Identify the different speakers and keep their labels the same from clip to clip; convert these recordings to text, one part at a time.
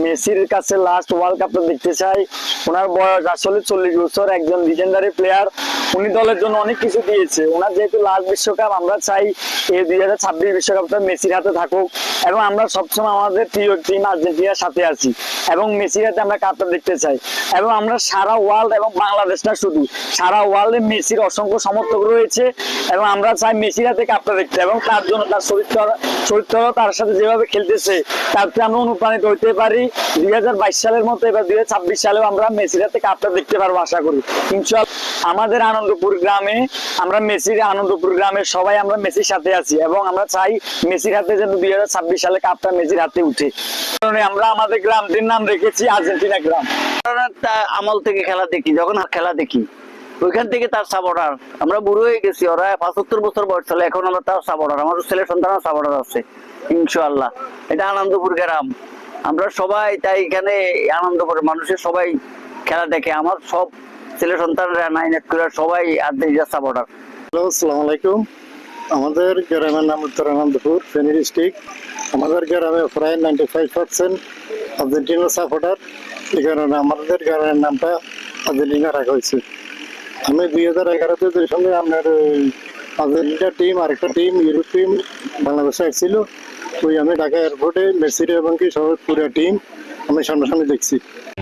Speaker 1: মেসির কাছে last world কাপটা দেখতে চাই। ওনার বয়স আসলে 40 বছর, একজন লিজেন্ডারি প্লেয়ার। উনি দলের জন্য অনেক কিছু দিয়েছে। ওনার যেহেতু লাস্ট বিশ্বকাপ, আমরা চাই এই 2026 বিশ্বকাপটা মেসির হাতে থাকুক এবং আমরা সবসময় আমাদের প্রিয় টিম আর্জেন্টিনার সাথে আছি এবং মেসির হাতে আমরা কাপটা দেখতে চাই। এবং আমরা সারা ওয়ার্ল্ড এবং বাংলাদেশ না শুধু, সারা ওয়ার্ল্ডে মেসির অসংখ্য সমর্থক রয়েছে এবং আমরা চাই মেসির হাতে কাপটা দেখতে এবং তার জন্য তার চরিত্র তার সাথে যেভাবে খেলতেছে তাতে আমরা অনুপ্রাণিত হইতে পারি। 2022 সালের মতো এবার 2026 সালেও আমরা মেসির হাতে কাপটা দেখতে পারবো আশা করি ইনশাআল্লাহ। আমাদের আনন্দপুর গ্রামে, আমরা মেসির আনন্দপুর গ্রামে সবাই আমরা মেসির সাথে আছি এবং আমরা চাই মেসির হাতে যেন 2026 সালে কাপটা মেসির হাতে উঠে। আমরা আমাদের গ্রামটির নাম রেখেছি আর্জেন্টিনা গ্রাম।
Speaker 2: আমল থেকে খেলা দেখি, যখন খেলা দেখি ওইখান থেকে তার সাপোর্টার। আমরা বুড়ো হয়ে গেছি, ওরা 75 বছর বয়স চলে, এখন আমরা তার সাপোর্টার। আমার ছেলে সন্তান সাপোর্টার আছে ইনশাআল্লাহ। এটা আনন্দপুর গ্রাম, আমরা সবাই তাই এখানে আনন্দপুরের মানুষের সবাই খেলা দেখে। আমার সব ছেলে সন্তানরা সবাই আর্জেন্টিনা সাপোর্টার।
Speaker 3: হ্যালো, আসসালামু আলাইকুম। আমাদের গ্রামের নাম উত্তর আনন্দপুর, ফেনী ডিস্ট্রিক্ট। আমাদের গ্রামে প্রায় 95% আর্জেন্টিনা সাপোর্টার। এই কারণে আমাদের গ্রামের নামটা আর্জেন্টিনা রাখা হয়েছে। আমি 2011-তে যে সঙ্গে আপনার আর্জেন্টিনা টিম, আরেকটা টিম ইউরোপ টিম বাংলাদেশে আসছিল, ওই আমি ঢাকা এয়ারপোর্টে মেসির এবং কি সহ পুরো টিম আমি সামনাসামনি দেখছি।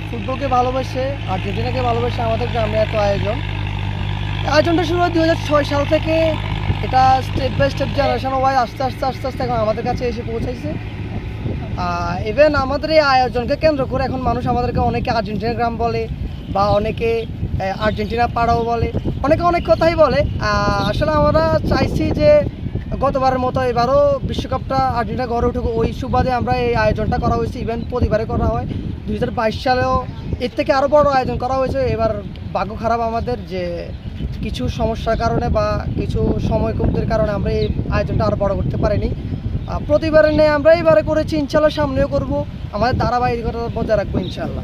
Speaker 4: ফুটবলকে ভালোবাসে, আর্জেন্টিনাকে ভালোবাসে আমাদের গ্রামে এত আয়োজনটা শুরু হয় 2006 সাল থেকে। এটা step by step generation wise আস্তে আস্তে এখন আমাদের কাছে এসে পৌঁছাইছে। ইভেন আমাদের এই আয়োজনকে কেন্দ্র করে এখন মানুষ আমাদেরকে অনেকে আর্জেন্টিনা গ্রাম বলে বা অনেকে আর্জেন্টিনা পাড়াও বলে, অনেকে অনেক কথাই বলে। আসলে আমরা চাইছি যে গতবারের মতো এবারও বিশ্বকাপটা আর্জেন্টিনা গড়ে উঠুক, ওই সুবাদে আমরা এই আয়োজনটা করা হয়েছে। ইভেন্ট প্রতিবারে করা হয়, 2022 সালেও এর থেকে আরও বড় আয়োজন করা হয়েছে। এবার ভাগ্য খারাপ আমাদের যে কিছু সমস্যার কারণে বা কিছু সময় কমতির কারণে আমরা এই আয়োজনটা আরও বড় করতে পারিনি। প্রতিবারে নেই আমরা এবারে করেছি, ইনশাল্লাহ সামনেও করব। আমাদের ধারাবাহিকতা বজায় রাখবো ইনশাল্লাহ।